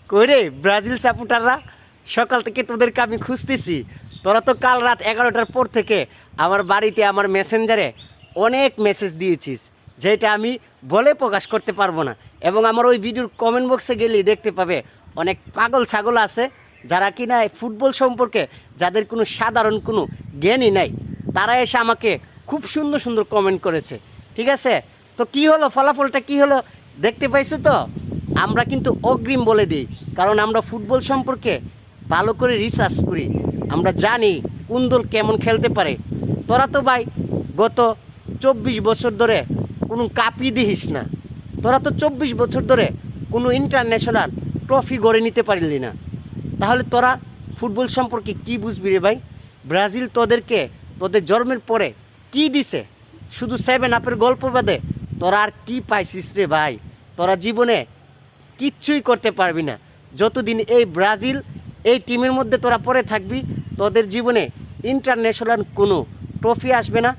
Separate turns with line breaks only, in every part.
কইরে ব্রাজিল সাপোর্টাররা, সকাল থেকে তোদেরকে আমি খুঁজতেছি। তোরা তো কাল রাত 11টার পর থেকে আমার বাড়িতে আমার মেসেঞ্জারে অনেক মেসেজ দিয়েছিস, যেটা আমি বলে প্রকাশ করতে পারবো না। এবং আমার ওই ভিডিওর কমেন্ট বক্সে গেলেই দেখতে পাবে অনেক পাগল ছাগল আছে, যারা কিনা ফুটবল সম্পর্কে যাদের কোনো সাধারণ কোনো জ্ঞানই নাই, তারা এসে আমাকে খুব সুন্দর সুন্দর কমেন্ট করেছে। ঠিক আছে, তো কি হলো, ফলাফলটা কি হলো দেখতে পাইছো তো? আমরা কিন্তু অগ্রিম বলে দিই, কারণ আমরা ফুটবল সম্পর্কে ভালো করে রিসার্চ করি। আমরা জানি কোন দল কেমন খেলতে পারে। তোরা তো ভাই গত 24 বছর ধরে কোনো কাপই দিস না। তোরা তো 24 বছর ধরে কোনো ইন্টারন্যাশনাল ট্রফি গড়ে নিতে পারলি না। তাহলে তোরা ফুটবল সম্পর্কে কি বুঝবি রে ভাই? ব্রাজিল তোদেরকে তোদের জন্মের পরে কি দিছে? শুধু 7 আপের গল্প বাদে তোরা আর কি পাইছিস রে ভাই? তোরা জীবনে কিচ্ছুই করতে পারবি না। যতদিন এই ব্রাজিল এই টিমের মধ্যে তোরা পড়ে থাকবি, তোদের জীবনে ইন্টারন্যাশনাল কোনো ট্রফি আসবে না,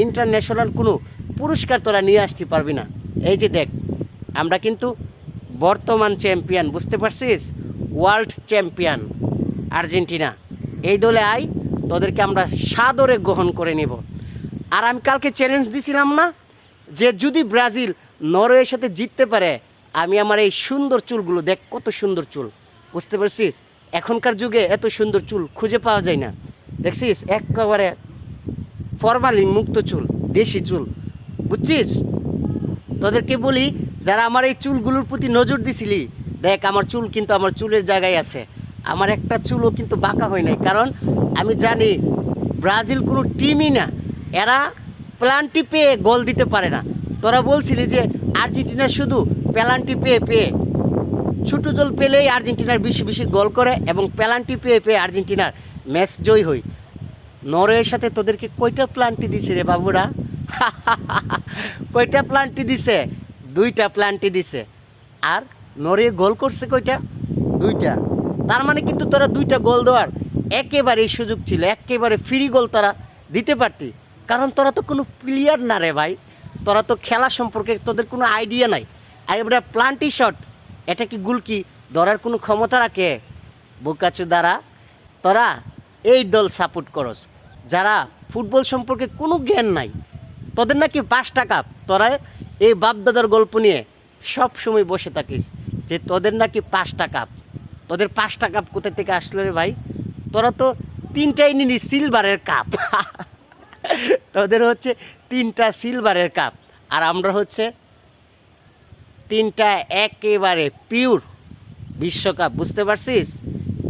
ইন্টারন্যাশনাল কোনো পুরস্কার তোরা নিয়ে আসতে পারবি না। এই যে দেখ, আমরা কিন্তু বর্তমান চ্যাম্পিয়ন, বুঝতে পারছিস? World champion Argentina. এই দলে আয়, তোদেরকে আমরা সাদরে গ্রহণ করে নেব। আর আমি কালকে চ্যালেঞ্জ দিছিলাম না, যে যদি ব্রাজিল নরওয়ের সাথে জিততে পারে, আমি আমার এই সুন্দর চুলগুলো দেখ, কত সুন্দর চুল, বুঝতে পারছিস? এখনকার যুগে এত সুন্দর চুল খুঁজে পাওয়া যায় না, দেখছিস? একেবারে ফরমালিন মুক্ত চুল, দেশি চুল, বুঝছিস? তোদেরকে বলি, যারা আমার এই চুলগুলোর প্রতি নজর দিছিলি, দেখ আমার চুল কিন্তু আমার চুলের জায়গায় আছে। আমার একটা চুলও কিন্তু বাঁকা হয় নাই, কারণ আমি জানি ব্রাজিল কোনো টিমই না, এরা প্লান্টি পেয়ে গোল দিতে পারে না। তোরা বলছিলি যে আর্জেন্টিনা শুধু পেনাল্টি পেয়ে পেয়ে, ছোটো দল পেলেই আর্জেন্টিনার বেশি বেশি গোল করে এবং পেনাল্টি পেয়ে পেয়ে আর্জেন্টিনার ম্যাচ জয় হয়। নরওয়ের সাথে তোদেরকে কয়টা প্লান্টি দিছে রে বাবুরা? কয়টা প্লান্টি দিছে? 2টা প্লান্টি দিছে। আর নরওয়ে গোল করছে কয়টা? 2টা। তার মানে কিন্তু তোরা 2টা গোল দেওয়ার একেবারেই সুযোগ ছিল, একেবারে ফ্রি গোল তোরা দিতে পারতি, কারণ তোরা তো কোনো প্লেয়ার না রে ভাই। তোরা তো খেলা সম্পর্কে তোদের কোনো আইডিয়া নাই। আর এবারে প্লান্টি শট, এটা কি গোল কি ধরার কোনো ক্ষমতা রাখে? বোকাচু দ্বারা তোরা এই দল সাপোর্ট করস, যারা ফুটবল সম্পর্কে কোনো জ্ঞান নাই। তোদের নাকি 5টা কাপ, তোরা এই বাপদাদার গল্প নিয়ে সব সময় বসে থাকিস যে তোদের নাকি 5টা কাপ। তোদের 5টা কাপ কোথা থেকে আসলো রে ভাই? তোরা তো 3টাই নিলি সিলভারের কাপ। তোদের হচ্ছে 3টা সিলভারের কাপ, আর আমরা হচ্ছে 3টা একেবারে পিওর বিশ্বকাপ, বুঝতে পারছিস?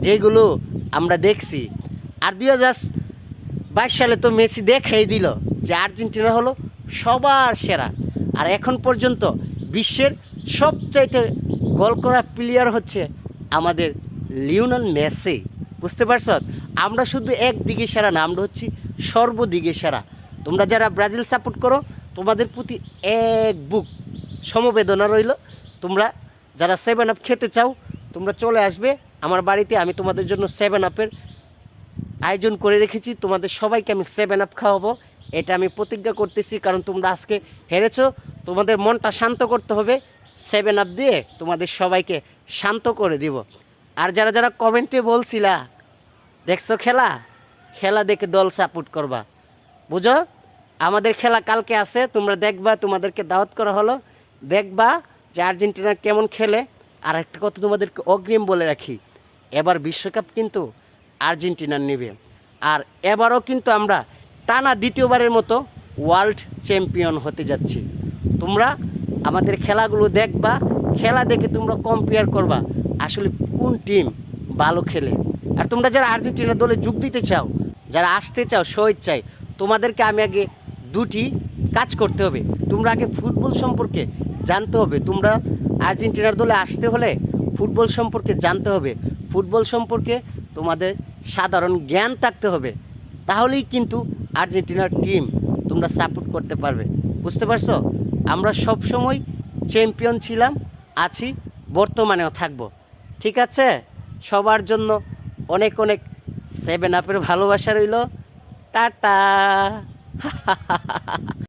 যেগুলো আমরা দেখছি। আর 2022 সালে তো মেসি দেখাই দিল যে আর্জেন্টিনা হলো সবার সেরা। আর এখন পর্যন্ত বিশ্বের সবচাইতে গোল করা প্লেয়ার হচ্ছে আমাদের লিওনেল মেসি, বুঝতে পারছ? আমরা শুধু একদিকে সেরা না, আমরা হচ্ছি সর্বদিকে সেরা। তোমরা যারা ব্রাজিল সাপোর্ট করো, তোমাদের প্রতি এক বুক সমবেদনা রইল। তোমরা যারা 7 আপ খেতে চাও, তোমরা চলে আসবে আমার বাড়িতে। আমি তোমাদের জন্য 7 আপের আয়োজন করে রেখেছি, তোমাদের সবাইকে আমি 7 আপ খাওয়াবো। এটা আমি প্রতিজ্ঞা করতেছি, কারণ তোমরা আজকে হেরেছো। তোমাদের মনটা শান্ত করতে হবে, 7 আপ দিয়ে তোমাদের সবাইকে শান্ত করে দিব। আর যারা যারা কমেন্টে বলছিলা দেখছো খেলা, খেলা দেখে দল সাপোর্ট করবা, বুঝো? আমাদের খেলা কালকে আছে, তোমরা দেখবা, তোমাদেরকে দাওয়াত করা হলো, দেখবা যে আর্জেন্টিনা কেমন খেলে। আর একটা কথা তোমাদেরকে অগ্রিম বলে রাখি, এবার বিশ্বকাপ কিন্তু আর্জেন্টিনার নেবে। আর এবারও কিন্তু আমরা টানা 2য়বারের মতো ওয়ার্ল্ড চ্যাম্পিয়ন হতে যাচ্ছি। তোমরা আমাদের খেলাগুলো দেখবা, খেলা দেখে তোমরা কম্পেয়ার করবা আসলে কোন টিম ভালো খেলে। আর তোমরা যারা আর্জেন্টিনা দলে যোগ দিতে চাও, যারা আসতে চাও স্বেচ্ছায়, তোমাদেরকে আমি আগে 2টি কাজ করতে হবে। তোমরা আগে ফুটবল সম্পর্কে জানতে হবে। তোমরা আর্জেন্টিনার দলে আসতে হলে ফুটবল সম্পর্কে জানতে হবে, ফুটবল সম্পর্কে তোমাদের সাধারণ জ্ঞান থাকতে হবে। তাহলেই কিন্তু আর্জেন্টিনার টিম তোমরা সাপোর্ট করতে পারবে, বুঝতে পারছো? আমরা সব সময় চ্যাম্পিয়ন ছিলাম, আছি, বর্তমানেও থাকবো। ঠিক আছে? সবার জন্য অনেক অনেক 7 আপের ভালোবাসা রইল। টাটা।